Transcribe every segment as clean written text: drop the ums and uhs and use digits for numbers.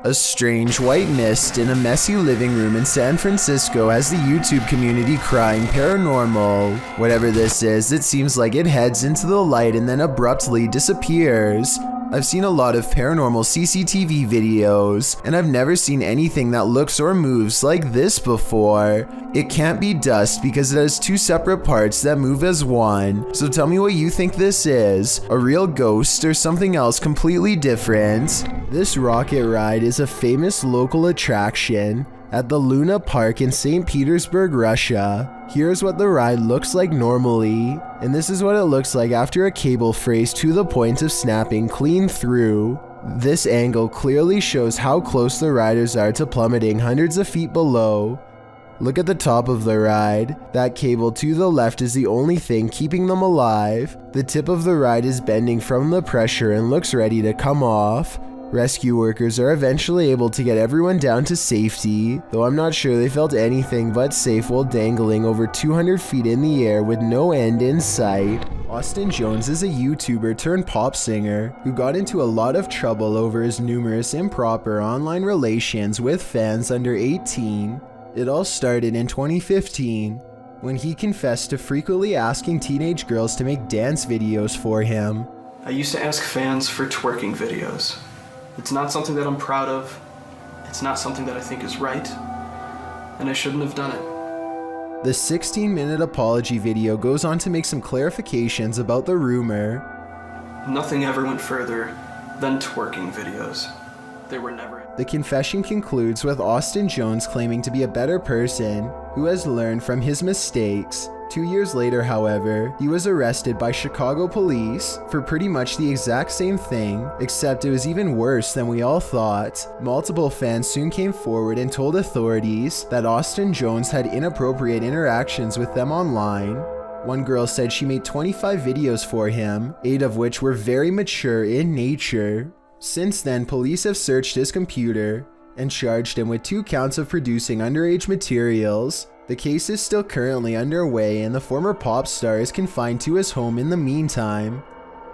A strange white mist in a messy living room in San Francisco has the YouTube community crying paranormal. Whatever this is, it seems like it heads into the light and then abruptly disappears. I've seen a lot of paranormal CCTV videos, and I've never seen anything that looks or moves like this before. It can't be dust because it has two separate parts that move as one. So tell me what you think this is, a real ghost or something else completely different. This rocket ride is a famous local attraction at the Luna Park in St. Petersburg, Russia. Here's what the ride looks like normally, and this is what it looks like after a cable frays to the point of snapping clean through. This angle clearly shows how close the riders are to plummeting hundreds of feet below. Look at the top of the ride. That cable to the left is the only thing keeping them alive. The tip of the ride is bending from the pressure and looks ready to come off. Rescue workers are eventually able to get everyone down to safety, though I'm not sure they felt anything but safe while dangling over 200 feet in the air with no end in sight. Austin Jones is a YouTuber turned pop singer who got into a lot of trouble over his numerous improper online relations with fans under 18. It all started in 2015 when he confessed to frequently asking teenage girls to make dance videos for him. I used to ask fans for twerking videos. It's not something that I'm proud of. It's not something that I think is right. And I shouldn't have done it. The 16-minute apology video goes on to make some clarifications about the rumor. Nothing ever went further than twerking videos. They were never. The confession concludes with Austin Jones claiming to be a better person who has learned from his mistakes. 2 years later, however, he was arrested by Chicago police for pretty much the exact same thing, except it was even worse than we all thought. Multiple fans soon came forward and told authorities that Austin Jones had inappropriate interactions with them online. One girl said she made 25 videos for him, 8 of which were very mature in nature. Since then, police have searched his computer and charged him with 2 counts of producing underage materials. The case is still currently underway and the former pop star is confined to his home in the meantime.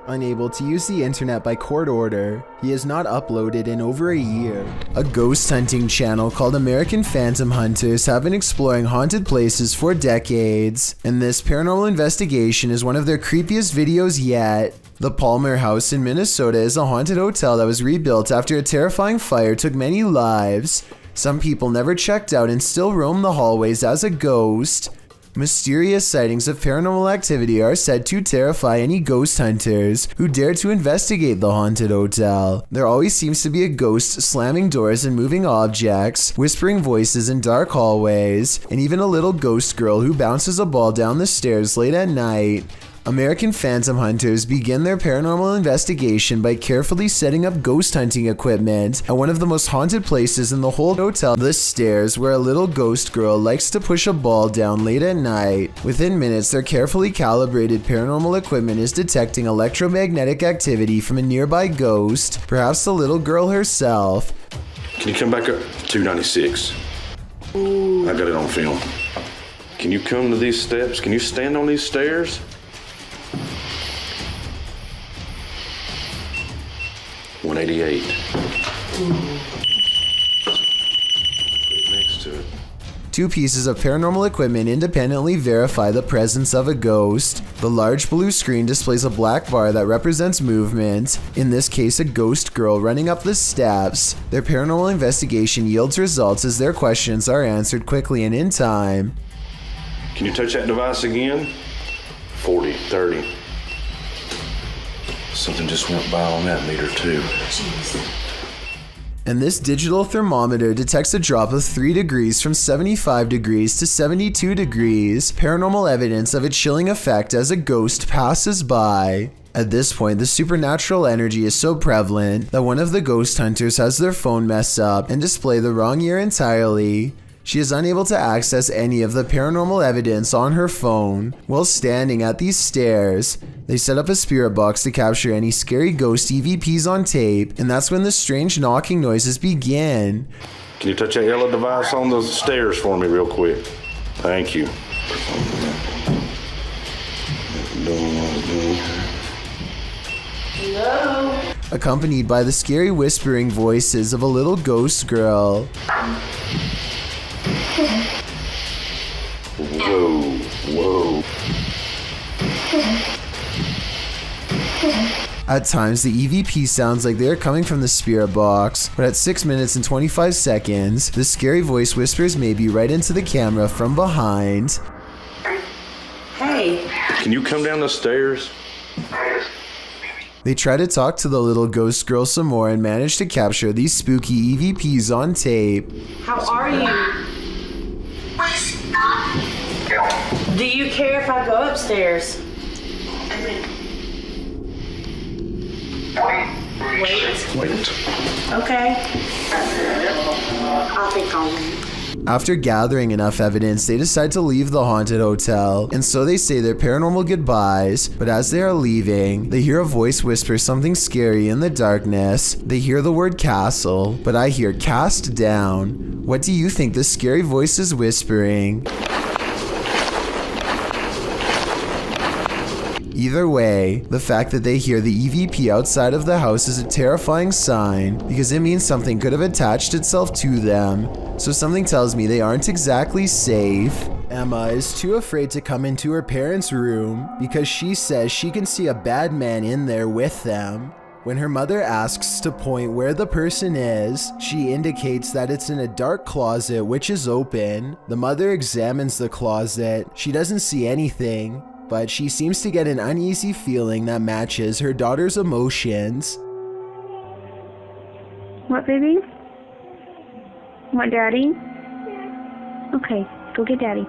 Unable to use the internet by court order, he has not uploaded in over a year. A ghost hunting channel called American Phantom Hunters have been exploring haunted places for decades, and this paranormal investigation is one of their creepiest videos yet. The Palmer House in Minnesota is a haunted hotel that was rebuilt after a terrifying fire took many lives. Some people never checked out and still roam the hallways as a ghost. Mysterious sightings of paranormal activity are said to terrify any ghost hunters who dare to investigate the haunted hotel. There always seems to be a ghost slamming doors and moving objects, whispering voices in dark hallways, and even a little ghost girl who bounces a ball down the stairs late at night. American Phantom Hunters begin their paranormal investigation by carefully setting up ghost hunting equipment at one of the most haunted places in the whole hotel, the stairs, where a little ghost girl likes to push a ball down late at night. Within minutes, their carefully calibrated paranormal equipment is detecting electromagnetic activity from a nearby ghost, perhaps the little girl herself. Can you come back up? 296. I got it on film. Can you come to these steps? Can you stand on these stairs? 188. Next to it. 2 pieces of paranormal equipment independently verify the presence of a ghost. The large blue screen displays a black bar that represents movement, in this case a ghost girl running up the steps. Their paranormal investigation yields results as their questions are answered quickly and in time. Can you touch that device again? 40, 30. Something just went by on that meter too. Jeez. And this digital thermometer detects a drop of 3 degrees from 75 degrees to 72 degrees, paranormal evidence of a chilling effect as a ghost passes by. At this point, the supernatural energy is so prevalent that one of the ghost hunters has their phone mess up and display the wrong year entirely. She is unable to access any of the paranormal evidence on her phone. While standing at these stairs, they set up a spirit box to capture any scary ghost EVPs on tape, and that's when the strange knocking noises begin. Can you touch that yellow device on the stairs for me real quick? Thank you. Hello? accompanied by the scary whispering voices of a little ghost girl. Whoa, whoa. At times, the EVP sounds like they are coming from the spirit box, but at 6 minutes and 25 seconds, the scary voice whispers maybe right into the camera from behind. Hey. Can you come down the stairs? They try to talk to the little ghost girl some more and manage to capture these spooky EVPs on tape. How are you? Do you care if I go upstairs? Wait. Okay. I'll think I'll wait. After gathering enough evidence, they decide to leave the haunted hotel, and so they say their paranormal goodbyes, but as they are leaving, they hear a voice whisper something scary in the darkness. They hear the word castle, but I hear cast down. What do you think the scary voice is whispering? Either way, the fact that they hear the EVP outside of the house is a terrifying sign because it means something could have attached itself to them. So something tells me they aren't exactly safe. Emma is too afraid to come into her parents' room because she says she can see a bad man in there with them. When her mother asks to point where the person is, she indicates that it's in a dark closet which is open. The mother examines the closet. She doesn't see anything, but she seems to get an uneasy feeling that matches her daughter's emotions. What, baby? Want daddy? Yeah. Okay, go get daddy.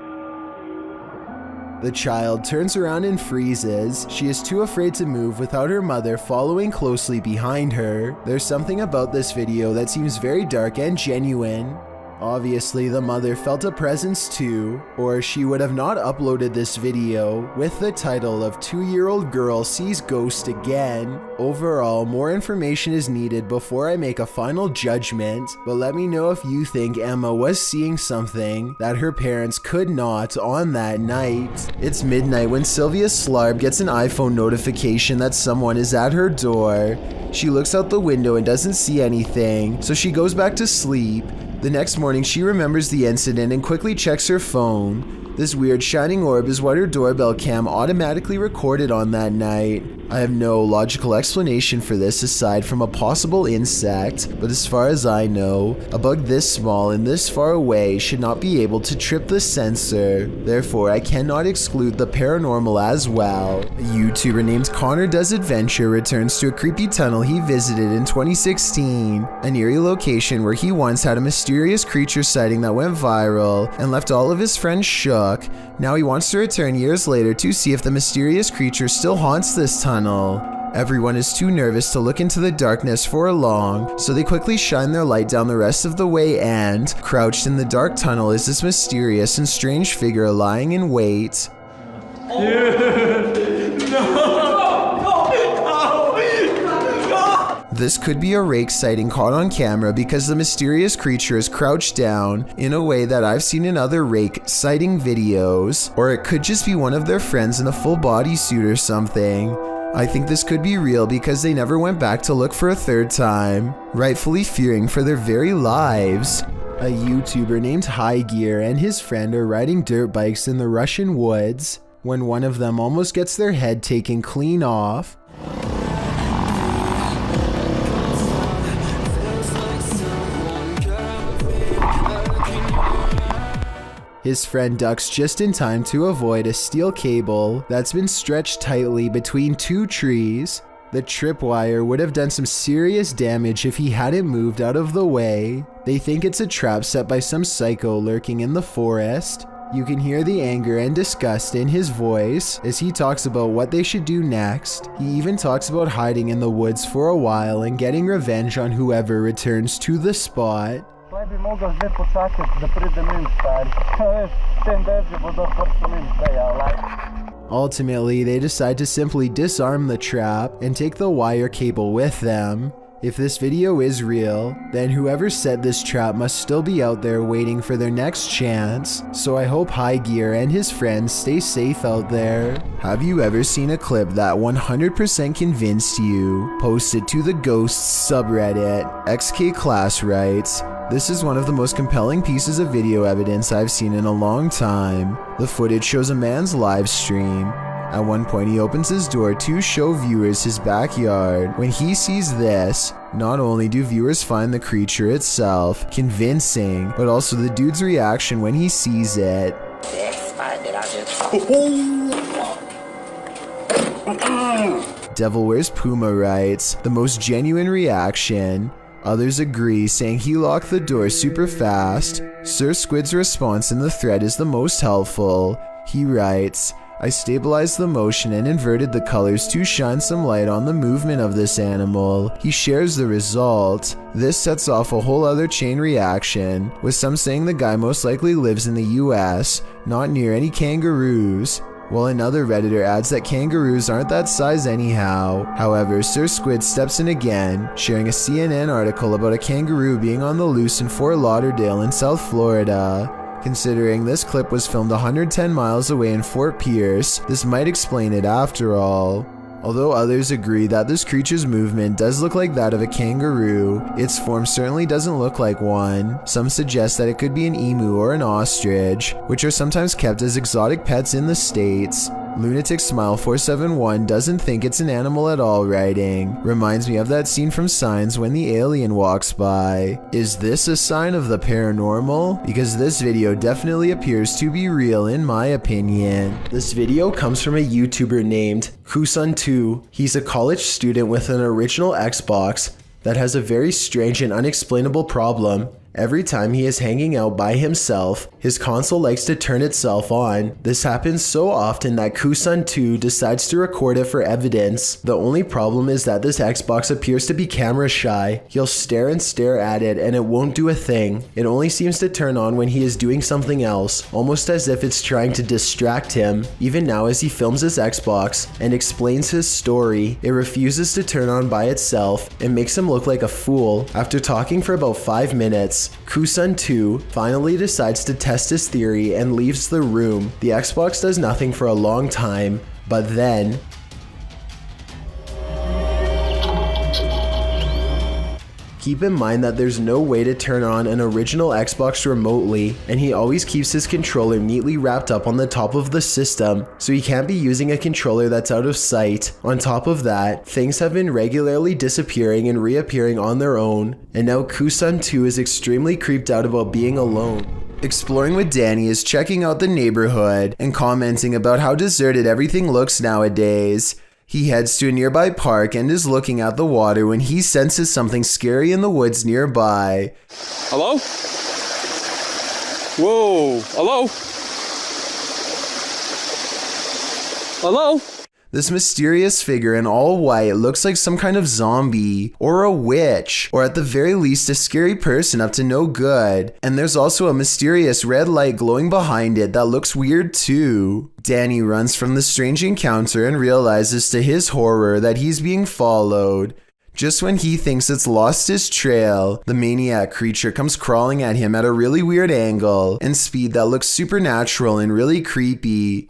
The child turns around and freezes. She is too afraid to move without her mother following closely behind her. There's something about this video that seems very dark and genuine. Obviously, the mother felt a presence too, or she would have not uploaded this video with the title of 2-year-old girl sees ghost again. Overall, more information is needed before I make a final judgment, but let me know if you think Emma was seeing something that her parents could not on that night. It's midnight when Sylvia Slarb gets an iPhone notification that someone is at her door. She looks out the window and doesn't see anything, so she goes back to sleep. The next morning, she remembers the incident and quickly checks her phone. This weird shining orb is what her doorbell cam automatically recorded on that night. I have no logical explanation for this aside from a possible insect, but as far as I know, a bug this small and this far away should not be able to trip the sensor. Therefore, I cannot exclude the paranormal as well. A YouTuber named Connor Does Adventure returns to a creepy tunnel he visited in 2016, an eerie location where he once had a mysterious creature sighting that went viral and left all of his friends shook. Now he wants to return years later to see if the mysterious creature still haunts this tunnel. Everyone is too nervous to look into the darkness for long, so they quickly shine their light down the rest of the way and, crouched in the dark tunnel is this mysterious and strange figure lying in wait. This could be a Rake sighting caught on camera because the mysterious creature is crouched down in a way that I've seen in other Rake sighting videos, or it could just be one of their friends in a full bodysuit or something. I think this could be real because they never went back to look for a third time, rightfully fearing for their very lives. A YouTuber named High Gear and his friend are riding dirt bikes in the Russian woods when one of them almost gets their head taken clean off. His friend ducks just in time to avoid a steel cable that's been stretched tightly between two trees. The tripwire would have done some serious damage if he hadn't moved out of the way. They think it's a trap set by some psycho lurking in the forest. You can hear the anger and disgust in his voice as he talks about what they should do next. He even talks about hiding in the woods for a while and getting revenge on whoever returns to the spot. Ultimately, they decide to simply disarm the trap and take the wire cable with them. If this video is real, then whoever set this trap must still be out there waiting for their next chance, so I hope High Gear and his friends stay safe out there. Have you ever seen a clip that 100% convinced you? Post it to the Ghosts subreddit. XK Class writes, "This is one of the most compelling pieces of video evidence I've seen in a long time. The footage shows a man's live stream. At one point he opens his door to show viewers his backyard. When he sees this, not only do viewers find the creature itself convincing, but also the dude's reaction when he sees it." Devil Wears Puma writes, "The most genuine reaction. Others agree, saying he locked the door super fast. Sir Squid's response in the thread is the most helpful. He writes, I stabilized the motion and inverted the colors to shine some light on the movement of this animal. He shares the result. This sets off a whole other chain reaction, with some saying the guy most likely lives in the US, not near any kangaroos. While another Redditor adds that kangaroos aren't that size anyhow. However, Sir Squid steps in again, sharing a CNN article about a kangaroo being on the loose in Fort Lauderdale in South Florida. Considering this clip was filmed 110 miles away in Fort Pierce, this might explain it after all. Although others agree that this creature's movement does look like that of a kangaroo, its form certainly doesn't look like one. Some suggest that it could be an emu or an ostrich, which are sometimes kept as exotic pets in the States. Lunatic Smile 471 doesn't think it's an animal at all, writing, reminds me of that scene from Signs when the alien walks by. Is this a sign of the paranormal? Because this video definitely appears to be real in my opinion. This video comes from a YouTuber named Kusun2. He's a college student with an original Xbox that has a very strange and unexplainable problem. Every time he is hanging out by himself, his console likes to turn itself on. This happens so often that Kusun2 decides to record it for evidence. The only problem is that this Xbox appears to be camera shy. He'll stare and stare at it and it won't do a thing. It only seems to turn on when he is doing something else, almost as if it's trying to distract him. Even now as he films his Xbox and explains his story, it refuses to turn on by itself and makes him look like a fool. After talking for about 5 minutes, Kusun2 finally decides to test his theory and leaves the room. The Xbox does nothing for a long time, but then keep in mind that there's no way to turn on an original Xbox remotely, and he always keeps his controller neatly wrapped up on the top of the system, so he can't be using a controller that's out of sight. On top of that, things have been regularly disappearing and reappearing on their own, and now Kusun2 is extremely creeped out about being alone. Exploring with Danny is checking out the neighborhood and commenting about how deserted everything looks nowadays. He heads to a nearby park and is looking at the water when he senses something scary in the woods nearby. Hello? Whoa, hello? Hello? This mysterious figure in all white looks like some kind of zombie, or a witch, or at the very least a scary person up to no good. And there's also a mysterious red light glowing behind it that looks weird too. Danny runs from the strange encounter and realizes to his horror that he's being followed. Just when he thinks it's lost his trail, the Maniac creature comes crawling at him at a really weird angle and speed that looks supernatural and really creepy.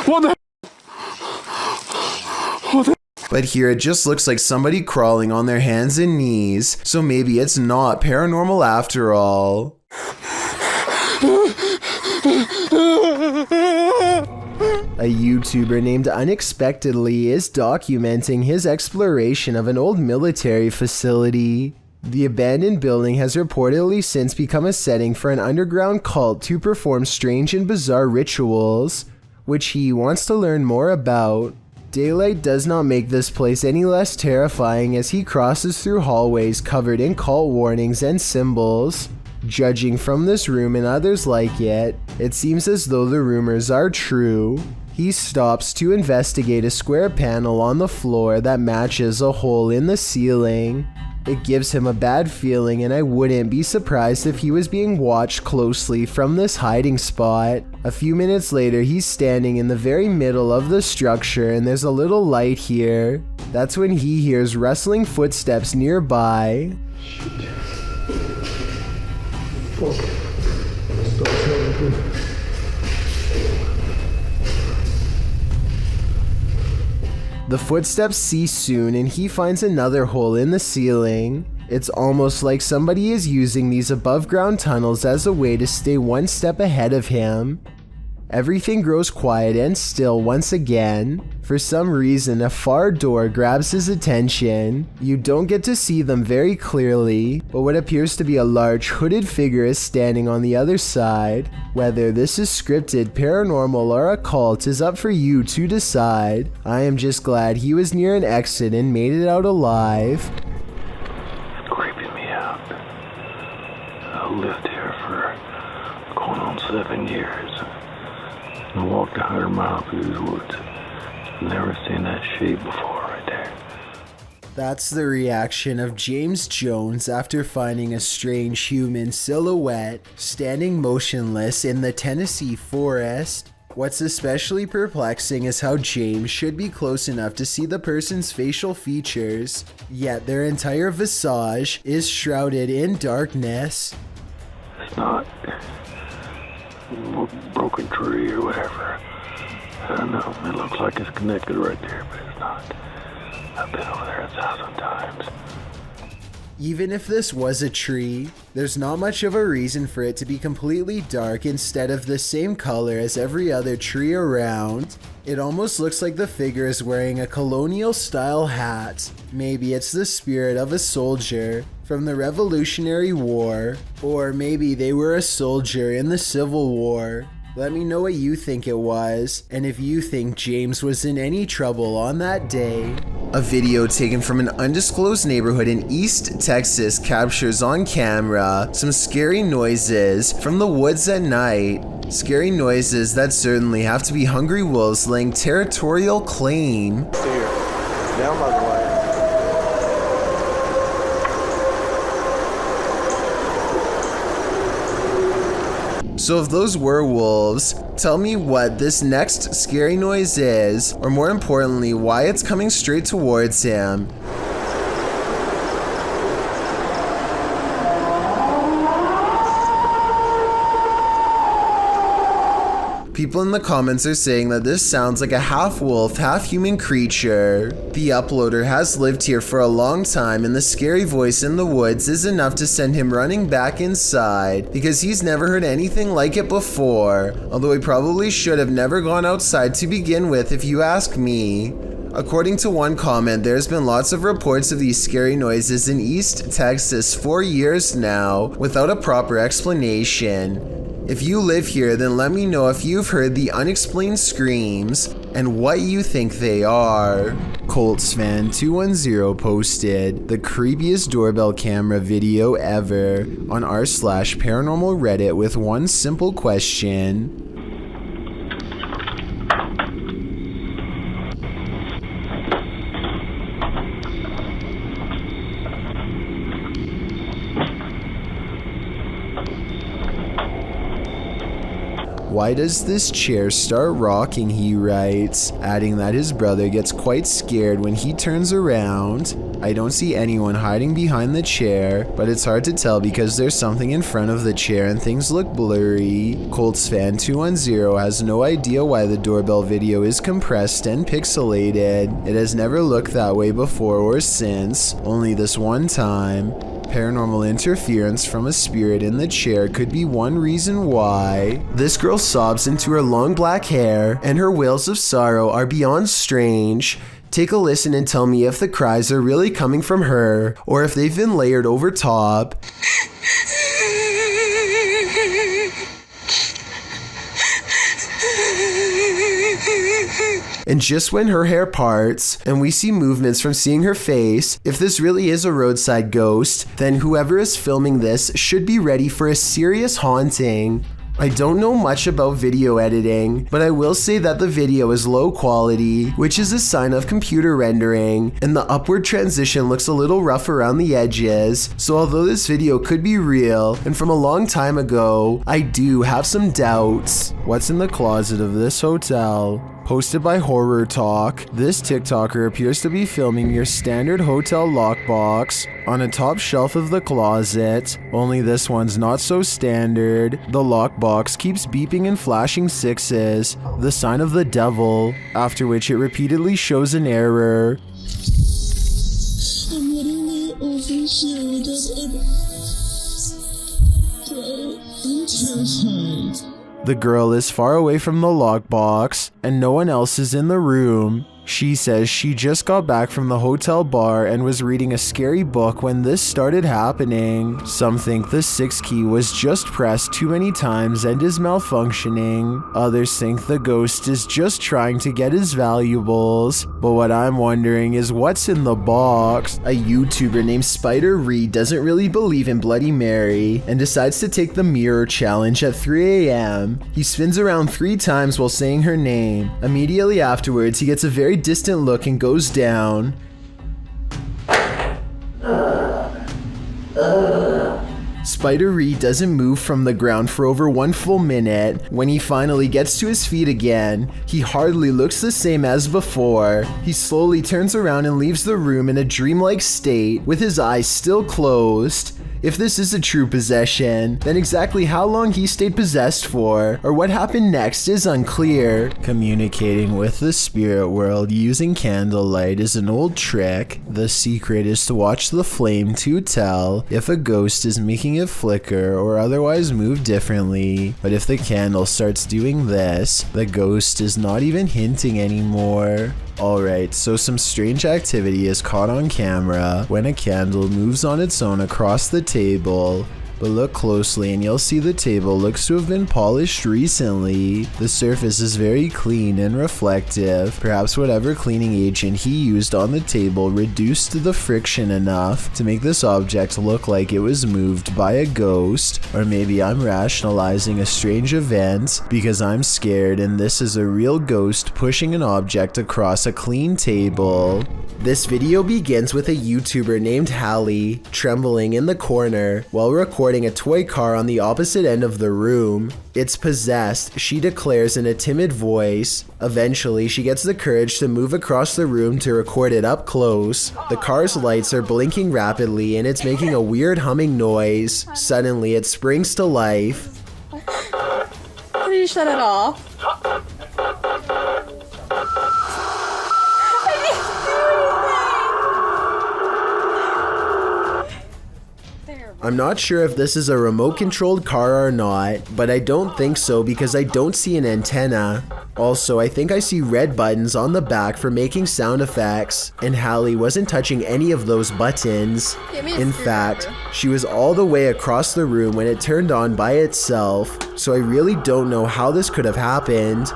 What the? But here it just looks like somebody crawling on their hands and knees, so maybe it's not paranormal after all. A YouTuber named Unexpectedly is documenting his exploration of an old military facility. The abandoned building has reportedly since become a setting for an underground cult to perform strange and bizarre rituals, which he wants to learn more about. Daylight does not make this place any less terrifying as he crosses through hallways covered in cult warnings and symbols. Judging from this room and others like it, it seems as though the rumors are true. He stops to investigate a square panel on the floor that matches a hole in the ceiling. It gives him a bad feeling, and I wouldn't be surprised if he was being watched closely from this hiding spot. A few minutes later, he's standing in the very middle of the structure and there's a little light here. That's when he hears rustling footsteps nearby. The footsteps cease soon and he finds another hole in the ceiling. It's almost like somebody is using these above ground tunnels as a way to stay one step ahead of him. Everything grows quiet and still once again. For some reason, a far door grabs his attention. You don't get to see them very clearly, but what appears to be a large hooded figure is standing on the other side. Whether this is scripted, paranormal, or occult is up for you to decide. I am just glad he was near an exit and made it out alive. It's creeping me out. I've lived here for going on 7 years. I walked 100 miles through these woods. Never seen that shape before right there. That's the reaction of James Jones after finding a strange human silhouette standing motionless in the Tennessee forest. What's especially perplexing is how James should be close enough to see the person's facial features, yet their entire visage is shrouded in darkness. It's not a broken tree or whatever. I don't know. It looks like it's connected right there, but it's not. I've been over there 1,000 times. Even if this was a tree, there's not much of a reason for it to be completely dark instead of the same color as every other tree around. It almost looks like the figure is wearing a colonial style hat. Maybe it's the spirit of a soldier from the Revolutionary War, or maybe they were a soldier in the Civil War. Let me know what you think it was, and if you think James was in any trouble on that day. A video taken from an undisclosed neighborhood in East Texas captures on camera some scary noises from the woods at night. Scary noises that certainly have to be hungry wolves laying territorial claim. Here, down by the way. So if those were wolves, tell me what this next scary noise is, or more importantly, why it's coming straight towards him. People in the comments are saying that this sounds like a half-wolf, half-human creature. The uploader has lived here for a long time and the scary voice in the woods is enough to send him running back inside because he's never heard anything like it before, although he probably should have never gone outside to begin with if you ask me. According to one comment, there's been lots of reports of these scary noises in East Texas for years now without a proper explanation. If you live here, then let me know if you've heard the unexplained screams and what you think they are. Coltsfan210 posted the creepiest doorbell camera video ever on r/paranormal Reddit with one simple question. Why does this chair start rocking, he writes, adding that his brother gets quite scared when he turns around. I don't see anyone hiding behind the chair, but it's hard to tell because there's something in front of the chair and things look blurry. Coltsfan210 has no idea why the doorbell video is compressed and pixelated. It has never looked that way before or since, only this one time. Paranormal interference from a spirit in the chair could be one reason why. This girl sobs into her long black hair, and her wails of sorrow are beyond strange. Take a listen and tell me if the cries are really coming from her, or if they've been layered over top. And just when her hair parts, and we see movements from seeing her face, if this really is a roadside ghost, then whoever is filming this should be ready for a serious haunting. I don't know much about video editing, but I will say that the video is low quality, which is a sign of computer rendering, and the upward transition looks a little rough around the edges, so although this video could be real, and from a long time ago, I do have some doubts. What's in the closet of this hotel? Posted by Horror Talk, this TikToker appears to be filming your standard hotel lockbox on a top shelf of the closet, only this one's not so standard. The lockbox keeps beeping and flashing sixes, the sign of the devil, after which it repeatedly shows an error. I'm literally overshadowed bro, I'm terrified. The girl is far away from the lockbox, and no one else is in the room. She says she just got back from the hotel bar and was reading a scary book when this started happening. Some think the 6 key was just pressed too many times and is malfunctioning. Others think the ghost is just trying to get his valuables. But what I'm wondering is what's in the box? A YouTuber named Spider Reed doesn't really believe in Bloody Mary and decides to take the mirror challenge at 3 a.m. He spins around 3 times while saying her name. Immediately afterwards, he gets a very distant look and goes down. Spider Reed doesn't move from the ground for over 1 full minute. When he finally gets to his feet again, he hardly looks the same as before. He slowly turns around and leaves the room in a dreamlike state with his eyes still closed. If this is a true possession, then exactly how long he stayed possessed for, or what happened next is unclear. Communicating with the spirit world using candlelight is an old trick. The secret is to watch the flame to tell if a ghost is making it flicker or otherwise move differently. But if the candle starts doing this, the ghost is not even hinting anymore. Alright, so some strange activity is caught on camera when a candle moves on its own across the table. But look closely and you'll see the table looks to have been polished recently. The surface is very clean and reflective. Perhaps whatever cleaning agent he used on the table reduced the friction enough to make this object look like it was moved by a ghost. Or maybe I'm rationalizing a strange event because I'm scared and this is a real ghost pushing an object across a clean table. This video begins with a YouTuber named Hallie trembling in the corner while recording a toy car on the opposite end of the room. It's possessed, she declares in a timid voice. Eventually, she gets the courage to move across the room to record it up close. The car's lights are blinking rapidly and it's making a weird humming noise. Suddenly, it springs to life. How do you shut it off? I'm not sure if this is a remote-controlled car or not, but I don't think so because I don't see an antenna. Also, I think I see red buttons on the back for making sound effects, and Hallie wasn't touching any of those buttons. In fact, she was all the way across the room when it turned on by itself, so I really don't know how this could have happened.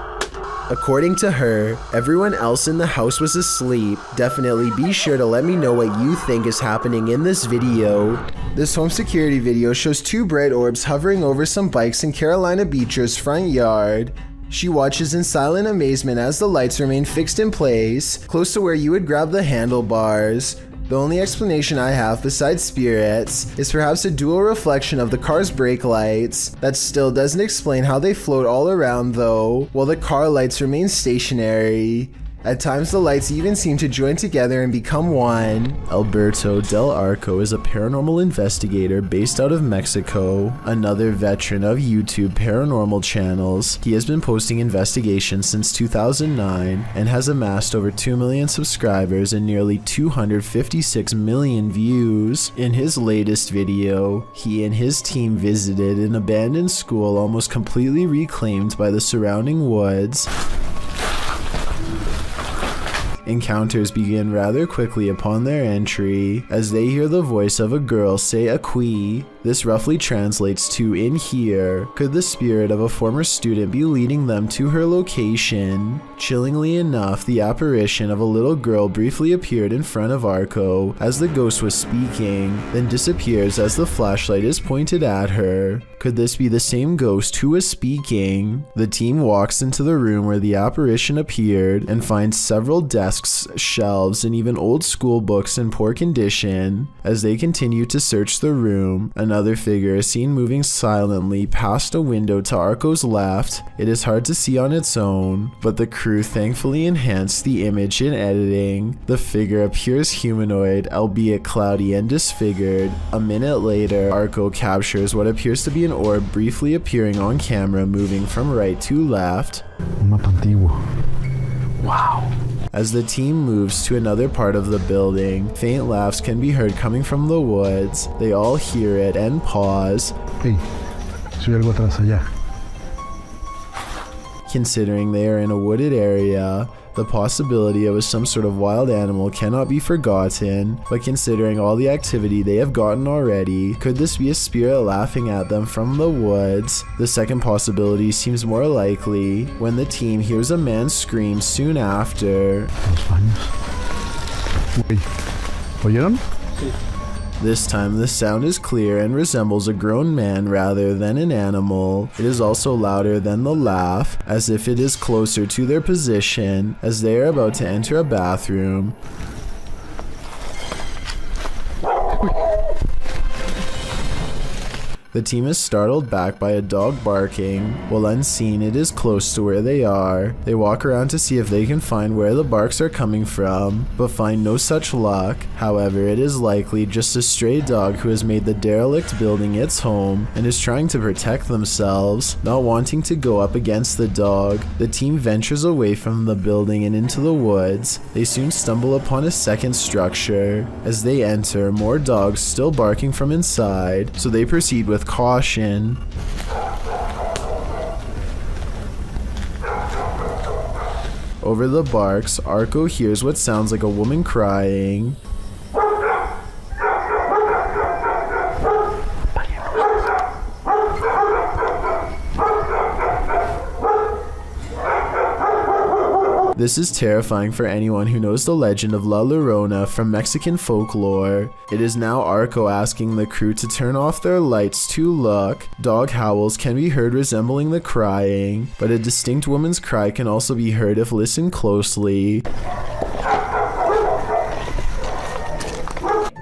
According to her, everyone else in the house was asleep. Definitely be sure to let me know what you think is happening in this video. This home security video shows 2 bright orbs hovering over some bikes in Carolina Beecher's front yard. She watches in silent amazement as the lights remain fixed in place, close to where you would grab the handlebars. The only explanation I have besides spirits is perhaps a dual reflection of the car's brake lights. That still doesn't explain how they float all around though, while the car lights remain stationary. At times the lights even seem to join together and become one. Alberto Del Arco is a paranormal investigator based out of Mexico, another veteran of YouTube paranormal channels. He has been posting investigations since 2009 and has amassed over 2 million subscribers and nearly 256 million views. In his latest video, he and his team visited an abandoned school almost completely reclaimed by the surrounding woods. Encounters begin rather quickly upon their entry, as they hear the voice of a girl say "Akui." This roughly translates to "in here." Could the spirit of a former student be leading them to her location? Chillingly enough, the apparition of a little girl briefly appeared in front of Arco as the ghost was speaking, then disappears as the flashlight is pointed at her. Could this be the same ghost who was speaking? The team walks into the room where the apparition appeared and finds several desks, shelves, and even old school books in poor condition. As they continue to search the room, another figure is seen moving silently past a window to Arco's left. It is hard to see on its own, but the crew thankfully enhanced the image in editing. The figure appears humanoid, albeit cloudy and disfigured. A minute later, Arco captures what appears to be an orb briefly appearing on camera, moving from right to left. Un mapa antiguo. Wow. As the team moves to another part of the building, faint laughs can be heard coming from the woods. They all hear it and pause. Hey, soy algo atrás allá. Considering they are in a wooded area, the possibility of some sort of wild animal cannot be forgotten, but considering all the activity they have gotten already, could this be a spirit laughing at them from the woods? The second possibility seems more likely, when the team hears a man scream soon after. Los baños. Uy. ¿Oyeron? This time the sound is clear and resembles a grown man rather than an animal. It is also louder than the laugh, as if it is closer to their position as they are about to enter a bathroom. The team is startled back by a dog barking. While unseen, it is close to where they are. They walk around to see if they can find where the barks are coming from, but find no such luck. However, it is likely just a stray dog who has made the derelict building its home and is trying to protect themselves. Not wanting to go up against the dog, the team ventures away from the building and into the woods. They soon stumble upon a second structure. As they enter, more dogs still barking from inside, so they proceed with caution. Over the barks, Arco hears what sounds like a woman crying. This is terrifying for anyone who knows the legend of La Llorona from Mexican folklore. It is now Arco asking the crew to turn off their lights to look. Dog howls can be heard resembling the crying, but a distinct woman's cry can also be heard if listened closely.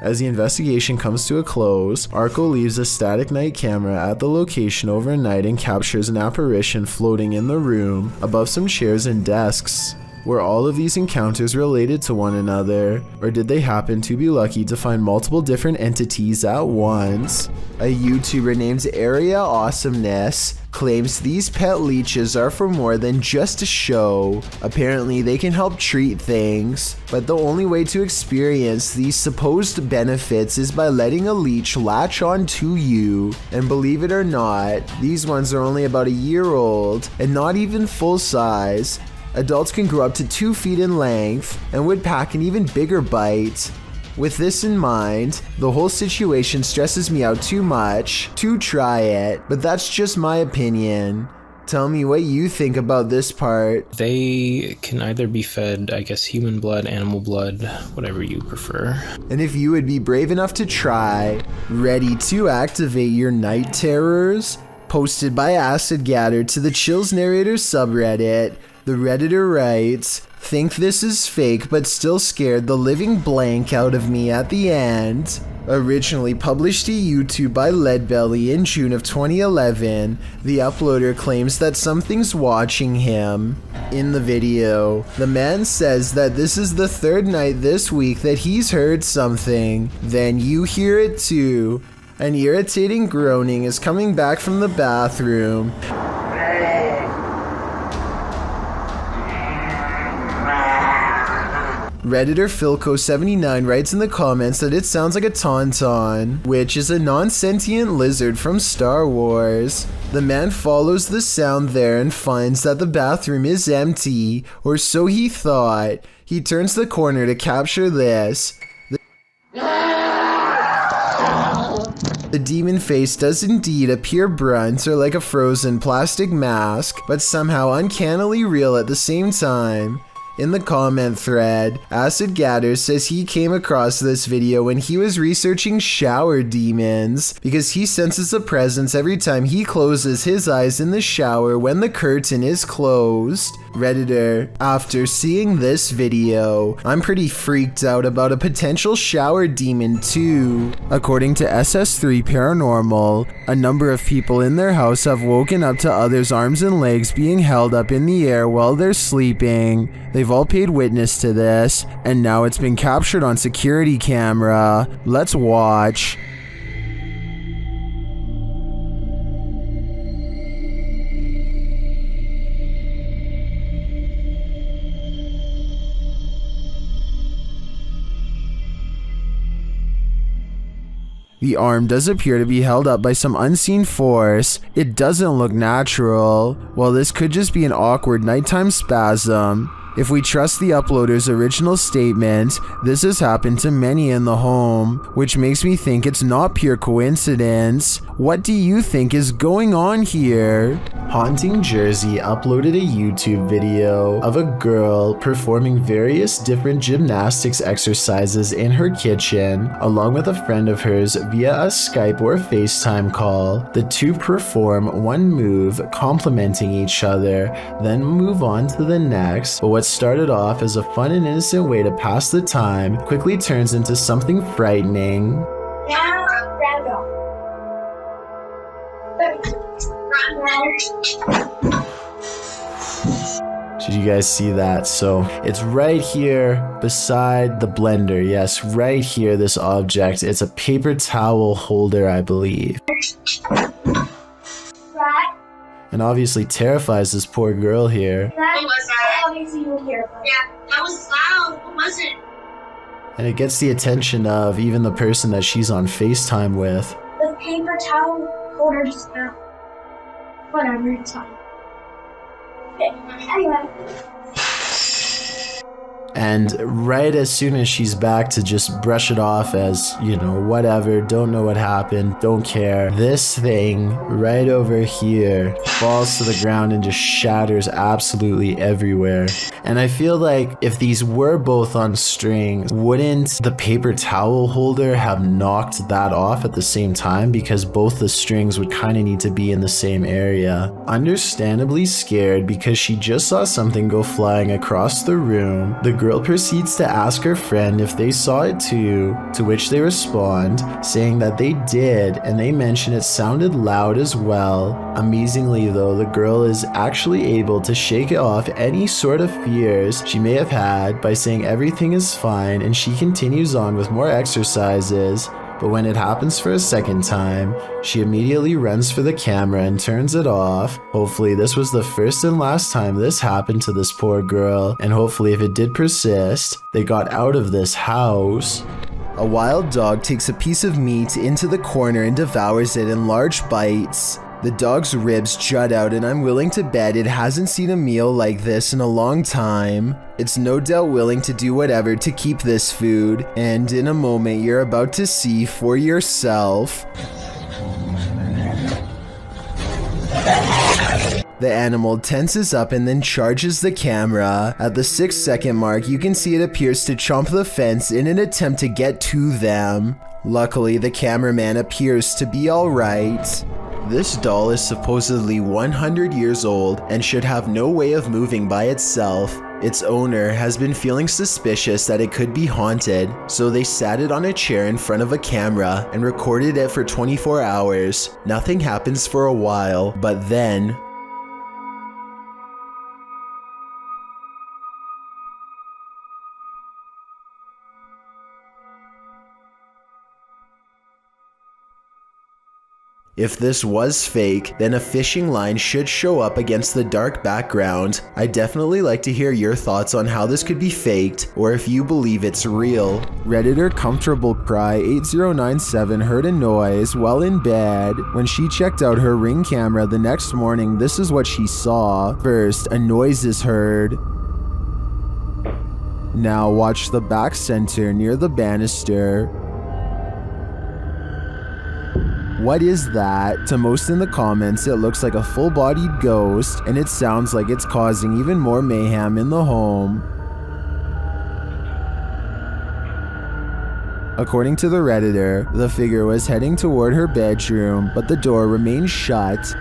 As the investigation comes to a close, Arco leaves a static night camera at the location overnight and captures an apparition floating in the room above some chairs and desks. Were all of these encounters related to one another, or did they happen to be lucky to find multiple different entities at once? A YouTuber named Area Awesomeness claims these pet leeches are for more than just a show. Apparently they can help treat things, but the only way to experience these supposed benefits is by letting a leech latch on to you. And believe it or not, these ones are only about a year old and not even full size. Adults can grow up to 2 feet in length and would pack an even bigger bite. With this in mind, the whole situation stresses me out too much to try it, but that's just my opinion. Tell me what you think about this part. They can either be fed, I guess, human blood, animal blood, whatever you prefer. And if you would be brave enough to try, ready to activate your night terrors? Posted by Acid Gather to the Chills Narrator subreddit, the Redditor writes, "Think this is fake but still scared the living blank out of me at the end." Originally published to YouTube by Leadbelly in June of 2011, the uploader claims that something's watching him. In the video, the man says that this is the 3rd night this week that he's heard something. Then you hear it too. An irritating groaning is coming back from the bathroom. Redditor Philco79 writes in the comments that it sounds like a tauntaun, which is a non-sentient lizard from Star Wars. The man follows the sound there and finds that the bathroom is empty, or so he thought. He turns the corner to capture this. The demon face does indeed appear brunt or like a frozen plastic mask, but somehow uncannily real at the same time. In the comment thread, Acid Gatter says he came across this video when he was researching shower demons because he senses a presence every time he closes his eyes in the shower when the curtain is closed. Redditor, after seeing this video, I'm pretty freaked out about a potential shower demon too. According to SS3 Paranormal, a number of people in their house have woken up to others' arms and legs being held up in the air while they're sleeping. They've all paid witness to this, and now it's been captured on security camera. Let's watch. The arm does appear to be held up by some unseen force. It doesn't look natural. Well, this could just be an awkward nighttime spasm. If we trust the uploader's original statement, this has happened to many in the home, which makes me think it's not pure coincidence. What do you think is going on here? Haunting Jersey uploaded a YouTube video of a girl performing various different gymnastics exercises in her kitchen, along with a friend of hers via a Skype or FaceTime call. The two perform one move, complementing each other, then move on to the next. But what started off as a fun and innocent way to pass the time quickly turns into something frightening. Did you guys see that? So it's right here beside the blender. Yes, right here, this object. It's a paper towel holder, I believe. And obviously terrifies this poor girl here. What was that? Obviously you were here. Yeah, that was loud. What was it? And it gets the attention of even the person that she's on FaceTime with. The paper towel holder just fell. Whatever, it's fine. Okay, anyway. And right as soon as she's back to just brush it off as, you know, whatever, don't know what happened, don't care, this thing right over here falls to the ground and just shatters absolutely everywhere. And I feel like if these were both on strings, wouldn't the paper towel holder have knocked that off at the same time? Because both the strings would kind of need to be in the same area. Understandably scared because she just saw something go flying across the room, the girl proceeds to ask her friend if they saw it too, to which they respond, saying that they did, and they mention it sounded loud as well. Amazingly though, the girl is actually able to shake it off any sort of fears she may have had by saying everything is fine, and she continues on with more exercises. But when it happens for a second time, she immediately runs for the camera and turns it off. Hopefully this was the first and last time this happened to this poor girl, and hopefully if it did persist, they got out of this house. A wild dog takes a piece of meat into the corner and devours it in large bites. The dog's ribs jut out, and I'm willing to bet it hasn't seen a meal like this in a long time. It's no doubt willing to do whatever to keep this food, and in a moment you're about to see for yourself. The animal tenses up and then charges the camera. At the 6-second mark, you can see it appears to chomp the fence in an attempt to get to them. Luckily, the cameraman appears to be alright. This doll is supposedly 100 years old and should have no way of moving by itself. Its owner has been feeling suspicious that it could be haunted, so they sat it on a chair in front of a camera and recorded it for 24 hours. Nothing happens for a while, but then if this was fake, then a fishing line should show up against the dark background. I'd definitely like to hear your thoughts on how this could be faked, or if you believe it's real. Redditor Comfortable Cry 8097 heard a noise while in bed. When she checked out her Ring camera the next morning, this is what she saw. First, a noise is heard. Now watch the back center near the banister. What is that? To most in the comments, it looks like a full-bodied ghost, and it sounds like it's causing even more mayhem in the home. According to the Redditor, the figure was heading toward her bedroom, but the door remained shut.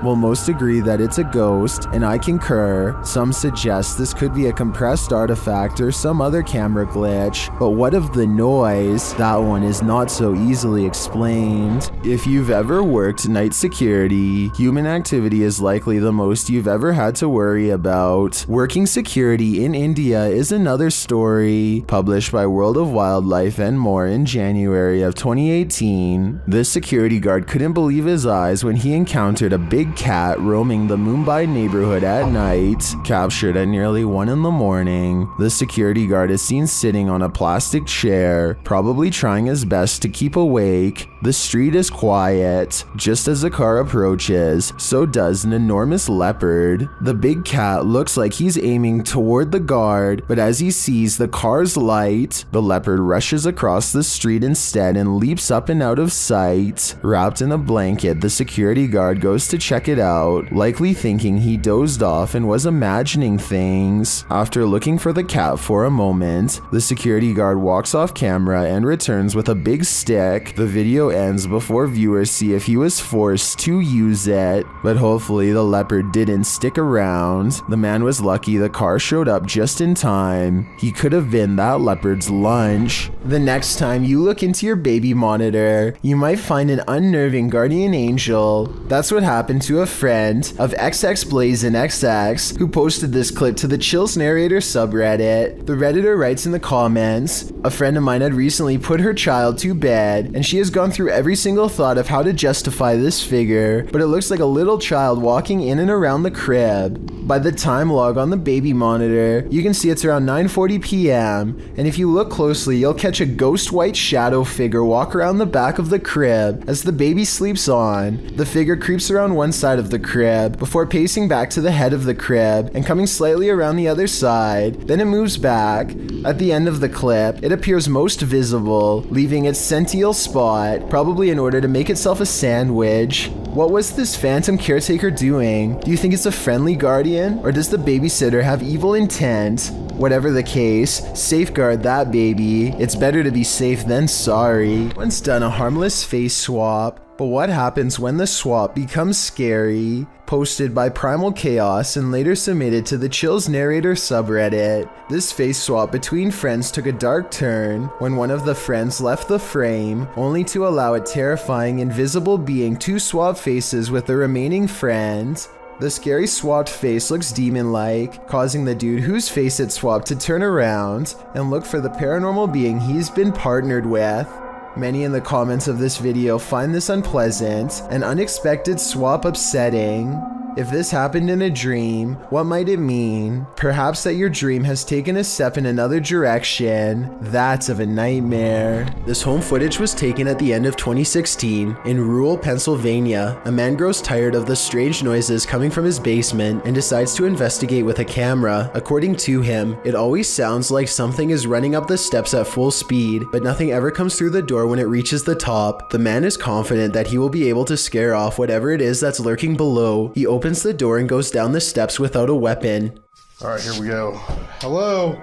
While most agree that it's a ghost, and I concur, some suggest this could be a compressed artifact or some other camera glitch. But what of the noise? That one is not so easily explained. If you've ever worked night security, human activity is likely the most you've ever had to worry about. Working security in India is another story. Published by World of Wildlife and More in January of 2018, this security guard couldn't believe his eyes when he encountered a big cat roaming the Mumbai neighborhood at night. Captured at nearly 1 in the morning, the security guard is seen sitting on a plastic chair, probably trying his best to keep awake. The street is quiet. Just as the car approaches, so does an enormous leopard. The big cat looks like he's aiming toward the guard, but as he sees the car's light, the leopard rushes across the street instead and leaps up and out of sight. Wrapped in a blanket, the security guard goes to check it out, likely thinking he dozed off and was imagining things. After looking for the cat for a moment, the security guard walks off camera and returns with a big stick. The video ends before viewers see if he was forced to use it, but hopefully the leopard didn't stick around. The man was lucky the car showed up just in time. He could have been that leopard's lunch. The next time you look into your baby monitor, you might find an unnerving guardian angel. That's what happened to a friend of XXBlazenXX who posted this clip to the Chills Narrator subreddit. The Redditor writes in the comments, "A friend of mine had recently put her child to bed, and she has gone through every single thought of how to justify this figure, but it looks like a little child walking in and around the crib. By the time log on the baby monitor, you can see it's around 9:40 p.m, and if you look closely, you'll catch a ghost white shadow figure walk around the back of the crib as the baby sleeps on. The figure creeps around one side of the crib before pacing back to the head of the crib and coming slightly around the other side. Then it moves back. At the end of the clip, it appears most visible, leaving its sential spot, probably in order to make itself a sandwich. What was this phantom caretaker doing? Do you think it's a friendly guardian, or does the babysitter have evil intent? Whatever the case, safeguard that baby. It's better to be safe than sorry." Once done a harmless face swap, but what happens when the swap becomes scary? Posted by Primal Chaos and later submitted to the Chills Narrator subreddit. This face swap between friends took a dark turn when one of the friends left the frame, only to allow a terrifying invisible being to swap faces with the remaining friend. The scary swapped face looks demon-like, causing the dude whose face it swapped to turn around and look for the paranormal being he's been partnered with. Many in the comments of this video find this unpleasant and unexpected swap upsetting. If this happened in a dream, what might it mean? Perhaps that your dream has taken a step in another direction. That's of a nightmare. This home footage was taken at the end of 2016 in rural Pennsylvania. A man grows tired of the strange noises coming from his basement and decides to investigate with a camera. According to him, it always sounds like something is running up the steps at full speed, but nothing ever comes through the door when it reaches the top. The man is confident that he will be able to scare off whatever it is that's lurking below. He opens the door and goes down the steps without a weapon. All right, here we go. Hello?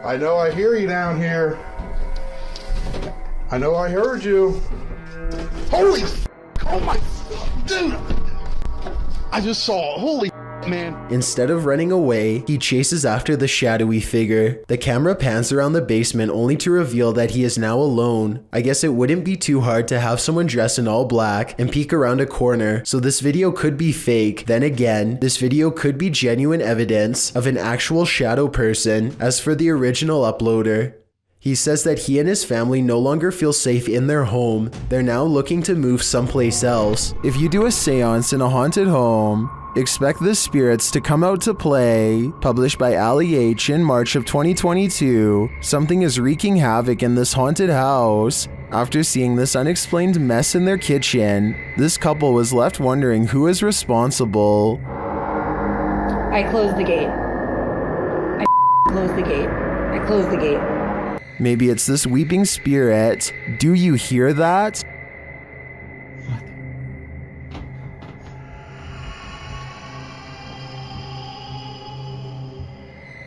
I know I hear you down here. I know I heard you. Holy oh my, dude. I just saw, holy man. Instead of running away, he chases after the shadowy figure. The camera pans around the basement only to reveal that he is now alone. I guess it wouldn't be too hard to have someone dressed in all black and peek around a corner, so this video could be fake. Then again, this video could be genuine evidence of an actual shadow person. As for the original uploader, he says that he and his family no longer feel safe in their home. They're now looking to move someplace else. If you do a seance in a haunted home, expect the spirits to come out to play. Published by Ali H in March of 2022, something is wreaking havoc in this haunted house. After seeing this unexplained mess in their kitchen, this couple was left wondering who is responsible. I closed the gate. I closed the gate. I closed the gate. Maybe it's this weeping spirit. Do you hear that?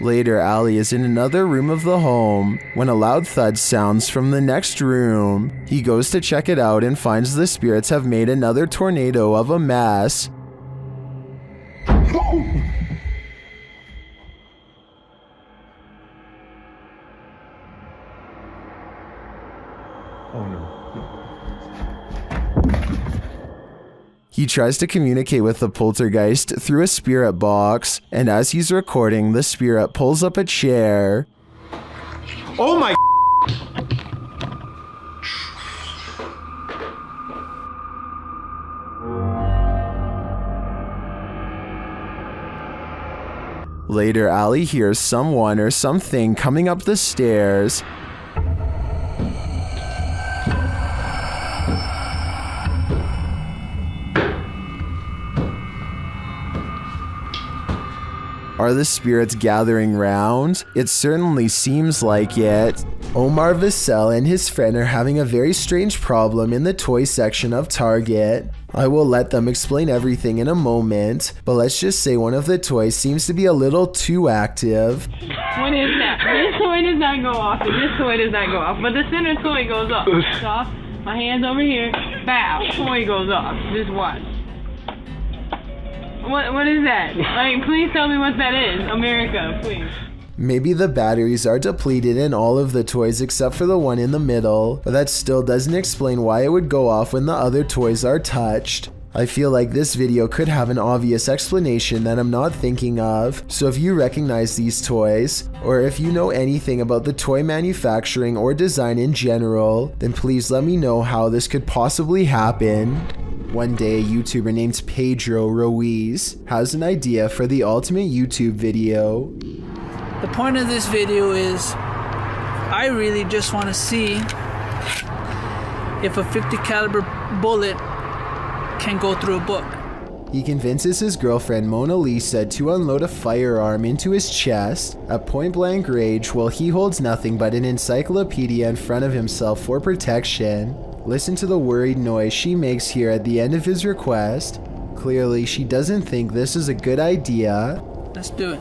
Later, Allie is in another room of the home when a loud thud sounds from the next room. He goes to check it out and finds the spirits have made another tornado of a mess. Oh no. He tries to communicate with the poltergeist through a spirit box, and as he's recording, the spirit pulls up a chair. Oh my. Later, Allie hears someone or something coming up the stairs. Are the spirits gathering round? It certainly seems like it. Omar Vassell and his friend are having a very strange problem in the toy section of Target. I will let them explain everything in a moment, but let's just say one of the toys seems to be a little too active. What is that? This toy does not go off, and this toy does not go off, but the center toy goes off. It's off. My hand's over here. Bow. Toy goes off. Just watch. What is that? Like, please tell me what that is. America, please. Maybe the batteries are depleted in all of the toys except for the one in the middle, but that still doesn't explain why it would go off when the other toys are touched. I feel like this video could have an obvious explanation that I'm not thinking of, so if you recognize these toys, or if you know anything about the toy manufacturing or design in general, then please let me know how this could possibly happen. One day, a YouTuber named Pedro Ruiz has an idea for the ultimate YouTube video. The point of this video is, I really just want to see if a .50 caliber bullet can go through a book. He convinces his girlfriend Mona Lisa to unload a firearm into his chest at point blank range while he holds nothing but an encyclopedia in front of himself for protection. Listen to the worried noise she makes here at the end of his request. Clearly, she doesn't think this is a good idea. Let's do it.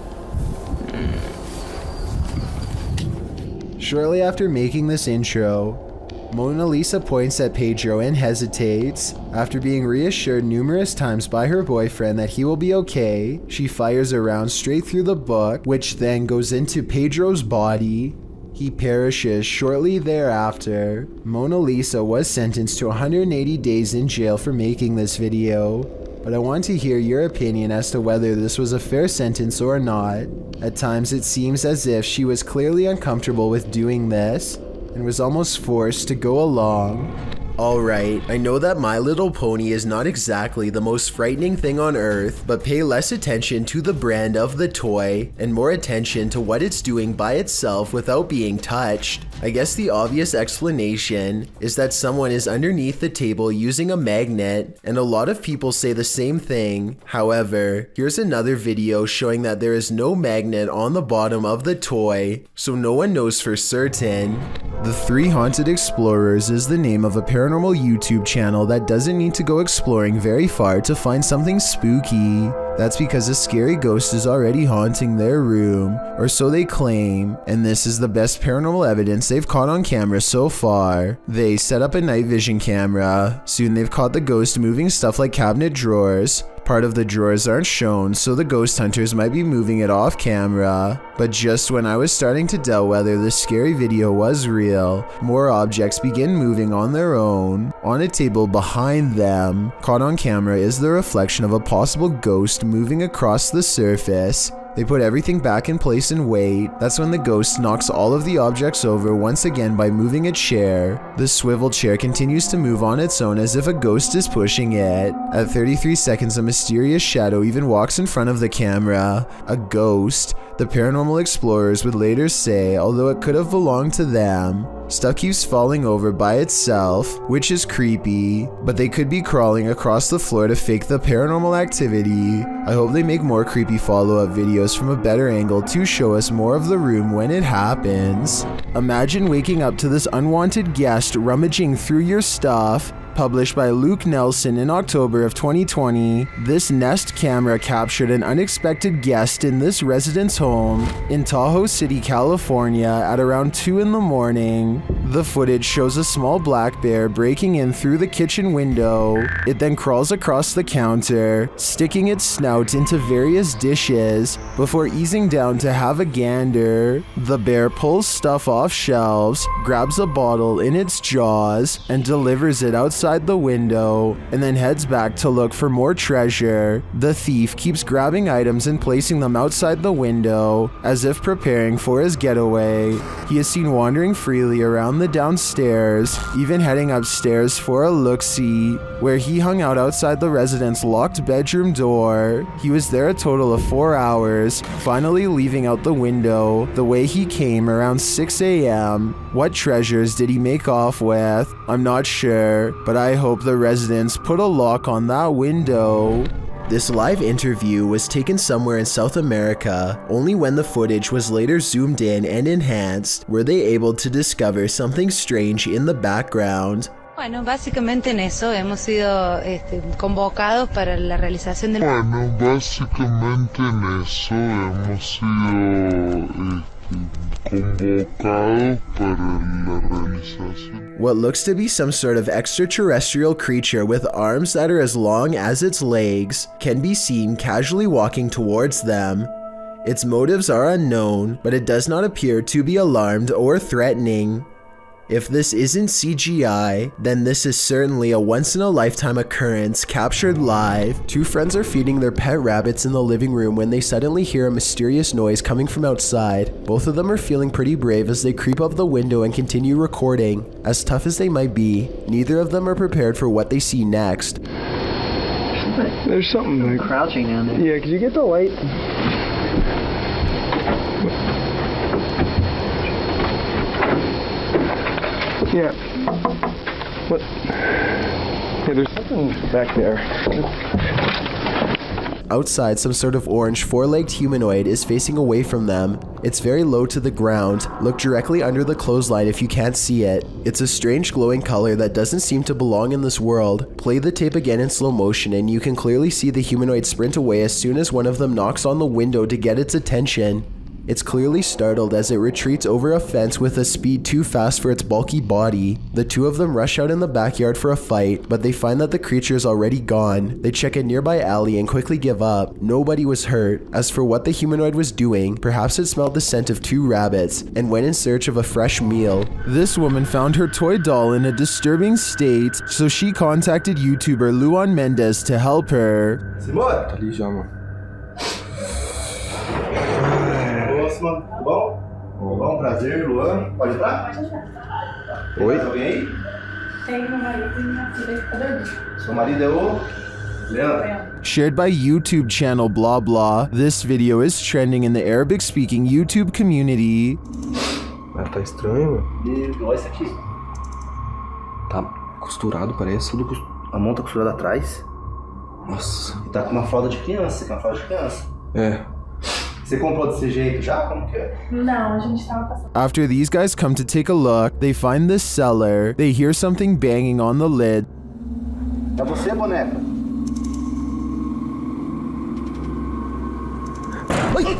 Shortly after making this intro, Mona Lisa points at Pedro and hesitates. After being reassured numerous times by her boyfriend that he will be okay, she fires a round straight through the book, which then goes into Pedro's body. He perishes shortly thereafter. Mona Lisa was sentenced to 180 days in jail for making this video, but I want to hear your opinion as to whether this was a fair sentence or not. At times it seems as if she was clearly uncomfortable with doing this, and was almost forced to go along. Alright, I know that My Little Pony is not exactly the most frightening thing on earth, but pay less attention to the brand of the toy and more attention to what it's doing by itself without being touched. I guess the obvious explanation is that someone is underneath the table using a magnet, and a lot of people say the same thing. However, here's another video showing that there is no magnet on the bottom of the toy, so no one knows for certain. The Three Haunted Explorers is the name of a paranormal YouTube channel that doesn't need to go exploring very far to find something spooky. That's because a scary ghost is already haunting their room, or so they claim, and this is the best paranormal evidence they've caught on camera so far. They set up a night vision camera. Soon they've caught the ghost moving stuff like cabinet drawers. Part of the drawers aren't shown, so the ghost hunters might be moving it off camera. But just when I was starting to doubt whether this scary video was real, more objects begin moving on their own. On a table behind them, caught on camera is the reflection of a possible ghost moving across the surface. They put everything back in place and wait. That's when the ghost knocks all of the objects over once again by moving a chair. The swivel chair continues to move on its own as if a ghost is pushing it. At 33 seconds, a mysterious shadow even walks in front of the camera. A ghost. The paranormal explorers would later say, although it could have belonged to them, stuff keeps falling over by itself, which is creepy, but they could be crawling across the floor to fake the paranormal activity. I hope they make more creepy follow-up videos from a better angle to show us more of the room when it happens. Imagine waking up to this unwanted guest rummaging through your stuff. Published by Luke Nelson in October of 2020, this Nest camera captured an unexpected guest in this resident's home in Tahoe City, California at around 2 in the morning. The footage shows a small black bear breaking in through the kitchen window. It then crawls across the counter, sticking its snout into various dishes before easing down to have a gander. The bear pulls stuff off shelves, grabs a bottle in its jaws, and delivers it outside the window, and then heads back to look for more treasure. The thief keeps grabbing items and placing them outside the window, as if preparing for his getaway. He is seen wandering freely around the downstairs, even heading upstairs for a look-see, where he hung out outside the resident's locked bedroom door. He was there a total of 4 hours, finally leaving out the window the way he came around 6 a.m. What treasures did he make off with? I'm not sure, but I hope the residents put a lock on that window. This live interview was taken somewhere in South America. Only when the footage was later zoomed in and enhanced were they able to discover something strange in the background. Bueno, básicamente en eso hemos sido convocados para la realización del... Bueno, básicamente en eso hemos sido convocados para la realización. What looks to be some sort of extraterrestrial creature with arms that are as long as its legs can be seen casually walking towards them. Its motives are unknown, but it does not appear to be alarmed or threatening. If this isn't CGI, then this is certainly a once-in-a-lifetime occurrence captured live. Two friends are feeding their pet rabbits in the living room when they suddenly hear a mysterious noise coming from outside. Both of them are feeling pretty brave as they creep up the window and continue recording. As tough as they might be, neither of them are prepared for what they see next. There's something like crouching down there. Yeah, could you get the light? Yeah. What? Yeah, there's something back there. Outside, some sort of orange four-legged humanoid is facing away from them. It's very low to the ground. Look directly under the clothesline if you can't see it. It's a strange glowing color that doesn't seem to belong in this world. Play the tape again in slow motion and you can clearly see the humanoid sprint away as soon as one of them knocks on the window to get its attention. It's clearly startled as it retreats over a fence with a speed too fast for its bulky body. The two of them rush out in the backyard for a fight, but they find that the creature is already gone. They check a nearby alley and quickly give up. Nobody was hurt. As for what the humanoid was doing, perhaps it smelled the scent of 2 rabbits and went in search of a fresh meal. This woman found her toy doll in a disturbing state, so she contacted YouTuber Luan Mendez to help her. Tudo bom? Bom, prazer, Luan. Pode entrar? Oi? Tem alguém aí? Tem meu marido e minha filha que tá dormindo. Seu marido é o Leandro. Shared by YouTube channel blah blah, this video is trending in the Arabic-speaking YouTube community. Ah, tá estranho, E olha isso aqui. Tá costurado, parece. A mão tá costurada atrás. Nossa. E tá com uma fralda de criança. Com uma fralda de criança. É. Você comprou desse jeito já? Como que é? Não, a gente tava passando. After these guys come to take a look, they find this cellar. They hear something banging on the lid. É você, boneca? Ai!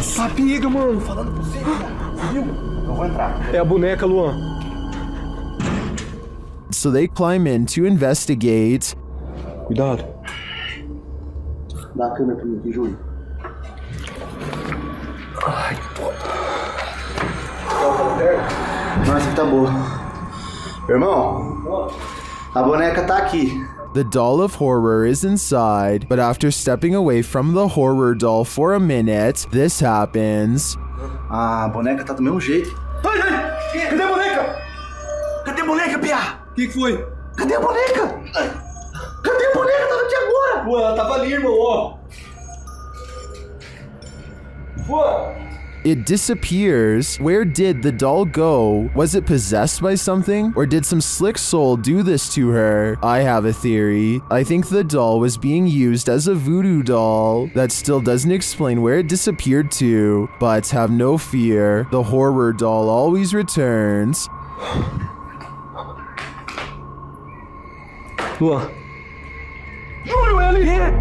Sapiga, mano! Tô falando pra você, cara. Você viu? Eu vou entrar. É a boneca, Luan. So they climb in to investigate. Cuidado. Dá a câmera pra mim aqui, Júlio. Ai, pô. Nossa, que tá boa. Irmão, a boneca tá aqui. The doll of horror is inside, but after stepping away from the horror doll for a minute, this happens. A boneca tá do mesmo jeito. Ai, ai! Cadê a boneca? Cadê a boneca, Pia? O que foi? Cadê a boneca? Cadê a boneca? Tava aqui agora. Ué, ela tava ali, irmão, ó. What? It disappears. Where did the doll go? Was it possessed by something? Or did some slick soul do this to her? I have a theory. I think the doll was being used as a voodoo doll. That still doesn't explain where it disappeared to. But have no fear. The horror doll always returns. What? Voodoo alien!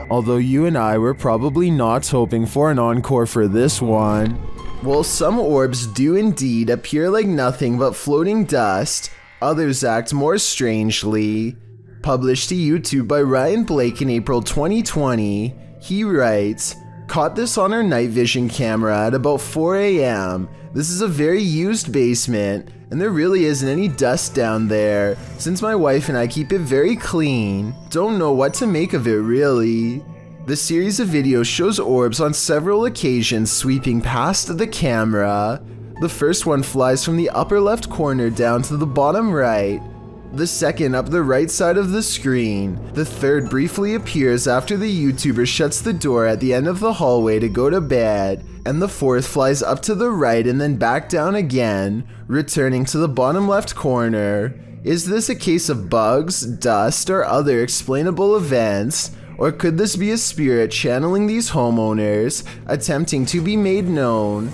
Although you and I were probably not hoping for an encore for this one. Well, some orbs do indeed appear like nothing but floating dust. Others act more strangely. Published to YouTube by Ryan Blake in April 2020, he writes, "Caught this on our night vision camera at about 4 a.m. This is a very used basement, and there really isn't any dust down there, since my wife and I keep it very clean. Don't know what to make of it really." The series of videos shows orbs on several occasions sweeping past the camera. The first one flies from the upper left corner down to the bottom right. The second up the right side of the screen. The third briefly appears after the YouTuber shuts the door at the end of the hallway to go to bed. And the fourth flies up to the right and then back down again, returning to the bottom left corner. Is this a case of bugs, dust, or other explainable events? Or could this be a spirit channeling these homeowners, attempting to be made known?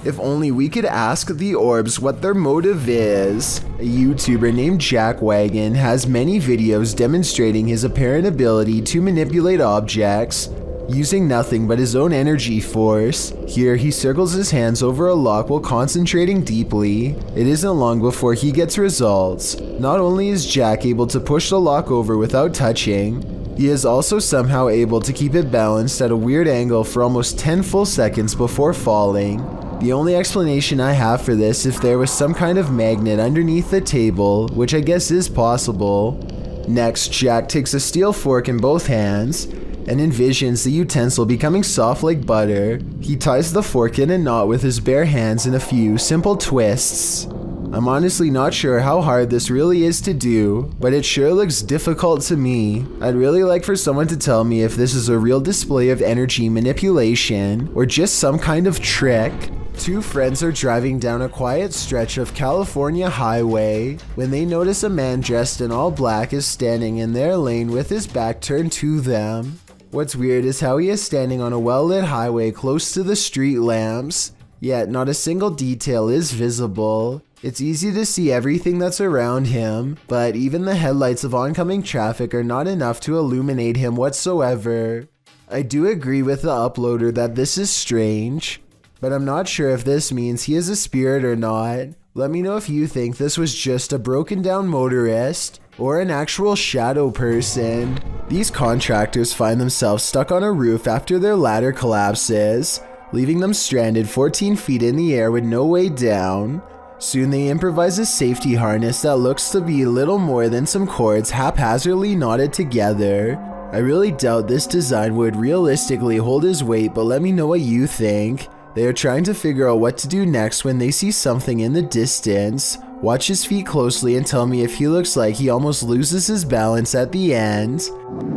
If only we could ask the orbs what their motive is. A YouTuber named Jackwagon has many videos demonstrating his apparent ability to manipulate objects, using nothing but his own energy force. Here he circles his hands over a lock while concentrating deeply. It isn't long before he gets results. Not only is Jack able to push the lock over without touching, he is also somehow able to keep it balanced at a weird angle for almost 10 full seconds before falling. The only explanation I have for this is if there was some kind of magnet underneath the table, which I guess is possible. Next, Jack takes a steel fork in both hands and envisions the utensil becoming soft like butter. He ties the fork in a knot with his bare hands in a few simple twists. I'm honestly not sure how hard this really is to do, but it sure looks difficult to me. I'd really like for someone to tell me if this is a real display of energy manipulation or just some kind of trick. Two friends are driving down a quiet stretch of California highway when they notice a man dressed in all black is standing in their lane with his back turned to them. What's weird is how he is standing on a well-lit highway close to the street lamps, yet not a single detail is visible. It's easy to see everything that's around him, but even the headlights of oncoming traffic are not enough to illuminate him whatsoever. I do agree with the uploader that this is strange, but I'm not sure if this means he is a spirit or not. Let me know if you think this was just a broken down motorist or an actual shadow person. These contractors find themselves stuck on a roof after their ladder collapses, leaving them stranded 14 feet in the air with no way down. Soon they improvise a safety harness that looks to be little more than some cords haphazardly knotted together. I really doubt this design would realistically hold his weight, but let me know what you think. They are trying to figure out what to do next when they see something in the distance. Watch his feet closely and tell me if he looks like he almost loses his balance at the end.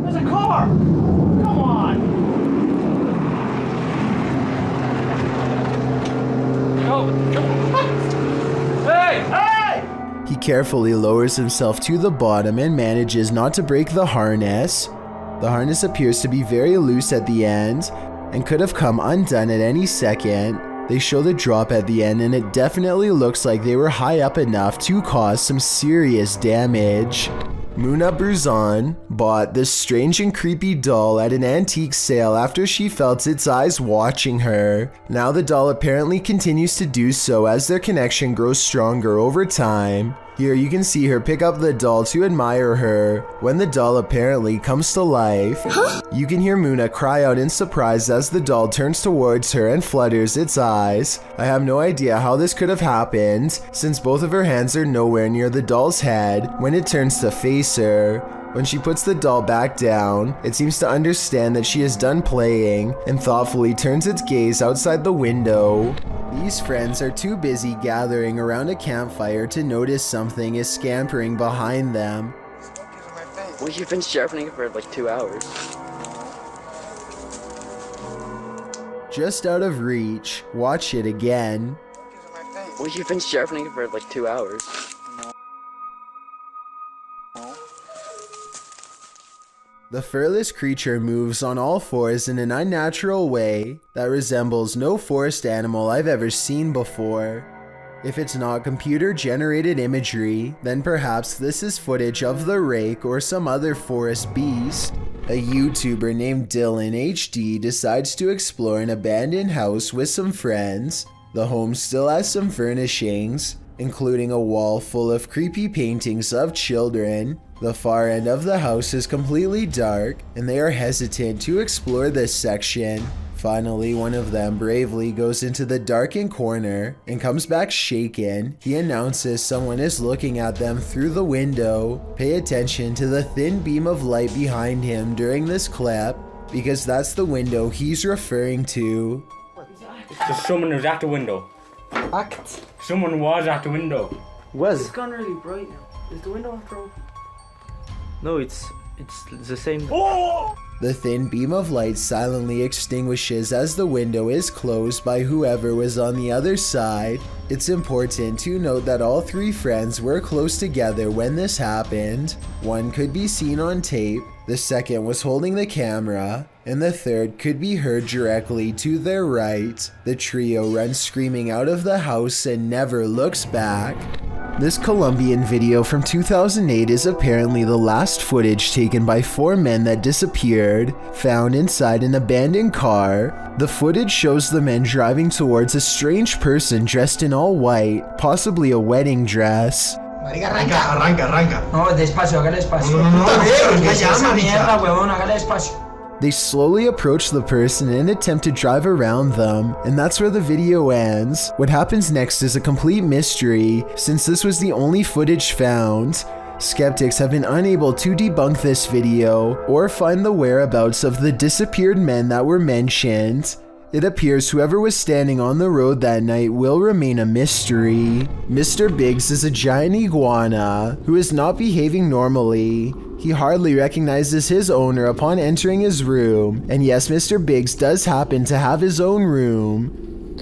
There's a car! Come on! Hey! Hey! He carefully lowers himself to the bottom and manages not to break the harness. The harness appears to be very loose at the end and could have come undone at any second. They show the drop at the end and it definitely looks like they were high up enough to cause some serious damage. Muna Bruzan bought this strange and creepy doll at an antique sale after she felt its eyes watching her. Now the doll apparently continues to do so as their connection grows stronger over time. Here you can see her pick up the doll to admire her. When the doll apparently comes to life, you can hear Muna cry out in surprise as the doll turns towards her and flutters its eyes. I have no idea how this could have happened, since both of her hands are nowhere near the doll's head when it turns to face her. When she puts the doll back down, it seems to understand that she is done playing and thoughtfully turns its gaze outside the window. These friends are too busy gathering around a campfire to notice something is scampering behind them. Well, you've been sharpening it for like 2 hours. Just out of reach, watch it again. Well, you've been sharpening it for like 2 hours. The furless creature moves on all fours in an unnatural way that resembles no forest animal I've ever seen before. If it's not computer-generated imagery, then perhaps this is footage of the Rake or some other forest beast. A YouTuber named Dylan HD decides to explore an abandoned house with some friends. The home still has some furnishings, including a wall full of creepy paintings of children. The far end of the house is completely dark, and they are hesitant to explore this section. Finally, one of them bravely goes into the darkened corner and comes back shaken. He announces someone is looking at them through the window. Pay attention to the thin beam of light behind him during this clip, because that's the window he's referring to. So someone was at the window. Act. Someone was at the window. Was. It's gone really bright now. Is the window after open? No, it's the same. Oh! The thin beam of light silently extinguishes as the window is closed by whoever was on the other side. It's important to note that all three friends were close together when this happened. One could be seen on tape, the second was holding the camera, and the third could be heard directly to their right. The trio runs screaming out of the house and never looks back. This Colombian video from 2008 is apparently the last footage taken by 4 men that disappeared, found inside an abandoned car. The footage shows the men driving towards a strange person dressed in all white, possibly a wedding dress. Arranca. No, despacio, hágale despacio. Huevón, hágale despacio. They slowly approach the person and attempt to drive around them, and that's where the video ends. What happens next is a complete mystery, since this was the only footage found. Skeptics have been unable to debunk this video or find the whereabouts of the disappeared men that were mentioned. It appears whoever was standing on the road that night will remain a mystery. Mr. Biggs is a giant iguana who is not behaving normally. He hardly recognizes his owner upon entering his room, and yes, Mr. Biggs does happen to have his own room.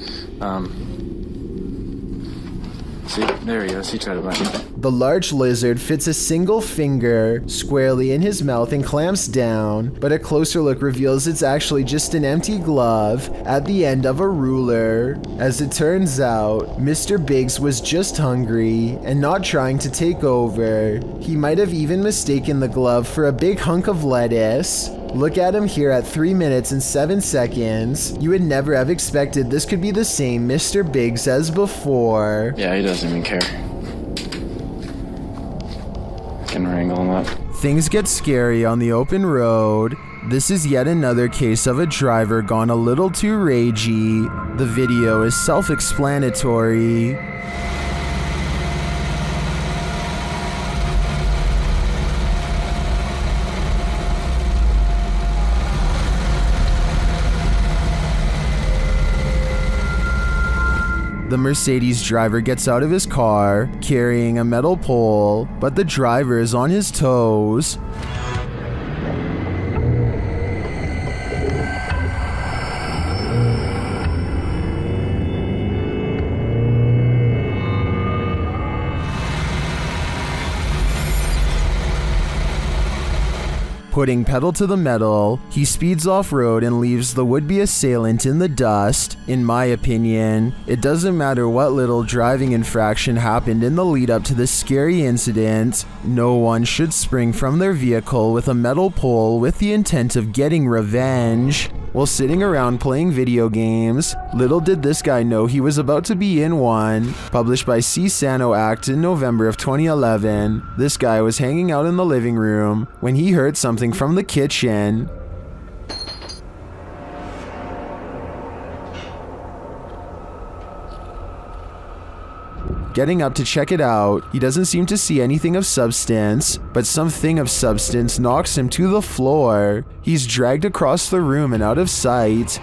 See, there he is. He tried to bite me. The large lizard fits a single finger squarely in his mouth and clamps down, but a closer look reveals it's actually just an empty glove at the end of a ruler. As it turns out, Mr. Biggs was just hungry and not trying to take over. He might have even mistaken the glove for a big hunk of lettuce. Look at him here at 3 minutes and 7 seconds. You would never have expected this could be the same Mr. Biggs as before. Yeah, he doesn't even care. Can wrangle him up. Things get scary on the open road. This is yet another case of a driver gone a little too ragey. The video is self-explanatory. The Mercedes driver gets out of his car, carrying a metal pole, but the driver is on his toes. Putting pedal to the metal, he speeds off-road and leaves the would-be assailant in the dust. In my opinion, it doesn't matter what little driving infraction happened in the lead-up to this scary incident. No one should spring from their vehicle with a metal pole with the intent of getting revenge. While sitting around playing video games, little did this guy know he was about to be in one. Published by C. Sano Act in November of 2011, this guy was hanging out in the living room when he heard something from the kitchen. Getting up to check it out, he doesn't seem to see anything of substance, but something of substance knocks him to the floor. He's dragged across the room and out of sight.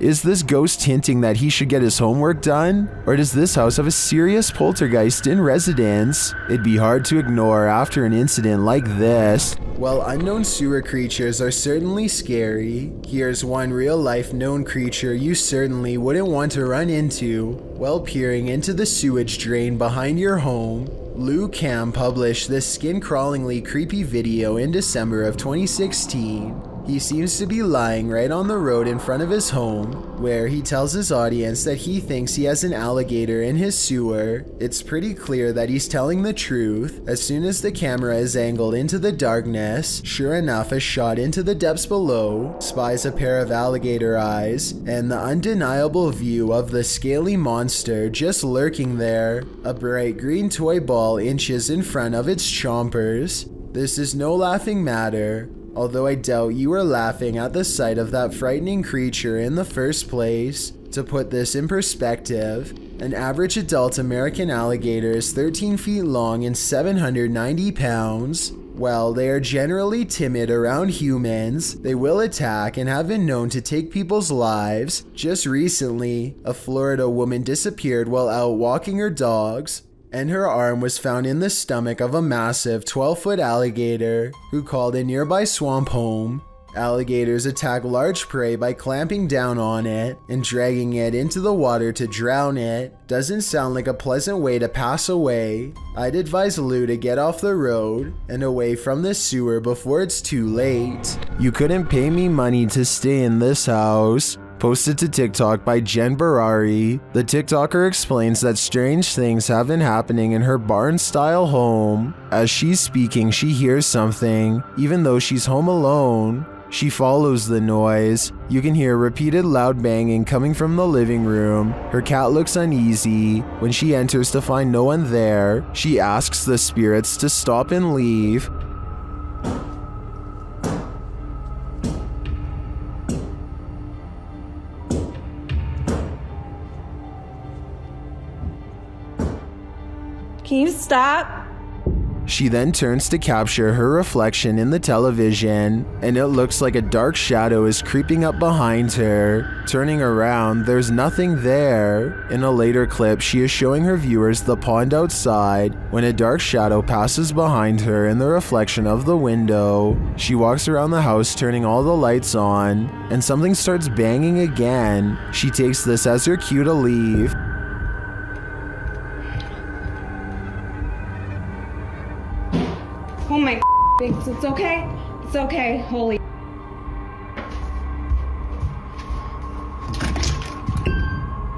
Is this ghost hinting that he should get his homework done? Or does this house have a serious poltergeist in residence? It'd be hard to ignore after an incident like this. While unknown sewer creatures are certainly scary, here's one real-life known creature you certainly wouldn't want to run into while peering into the sewage drain behind your home. Lou Cam published this skin-crawlingly creepy video in December of 2016. He seems to be lying right on the road in front of his home, where he tells his audience that he thinks he has an alligator in his sewer. It's pretty clear that he's telling the truth. As soon as the camera is angled into the darkness, sure enough, a shot into the depths below spies a pair of alligator eyes and the undeniable view of the scaly monster just lurking there, a bright green toy ball inches in front of its chompers. This is no laughing matter, although I doubt you were laughing at the sight of that frightening creature in the first place. To put this in perspective, an average adult American alligator is 13 feet long and 790 pounds. While they are generally timid around humans, they will attack and have been known to take people's lives. Just recently, a Florida woman disappeared while out walking her dogs, and her arm was found in the stomach of a massive 12-foot alligator who called a nearby swamp home. Alligators attack large prey by clamping down on it and dragging it into the water to drown it. Doesn't sound like a pleasant way to pass away. I'd advise Lou to get off the road and away from this sewer before it's too late. You couldn't pay me money to stay in this house. Posted to TikTok by Jen Barari. The TikToker explains that strange things have been happening in her barn-style home. As she's speaking, she hears something, even though she's home alone. She follows the noise. You can hear repeated loud banging coming from the living room. Her cat looks uneasy. When she enters to find no one there, she asks the spirits to stop and leave. Can you stop? She then turns to capture her reflection in the television, and it looks like a dark shadow is creeping up behind her. Turning around, there's nothing there. In a later clip, she is showing her viewers the pond outside when a dark shadow passes behind her in the reflection of the window. She walks around the house turning all the lights on, and something starts banging again. She takes this as her cue to leave. Oh my it's okay. It's okay. Holy.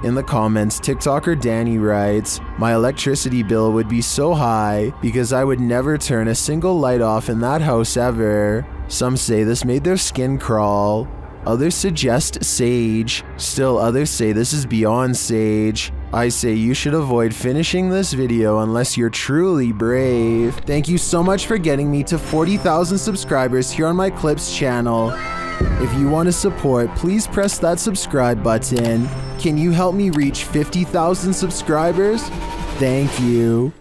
In the comments, TikToker Danny writes, "My electricity bill would be so high because I would never turn a single light off in that house ever." Some say this made their skin crawl. Others suggest sage. Still others say this is beyond sage. I say you should avoid finishing this video unless you're truly brave. Thank you so much for getting me to 40,000 subscribers here on my Clips channel. If you want to support, please press that subscribe button. Can you help me reach 50,000 subscribers? Thank you.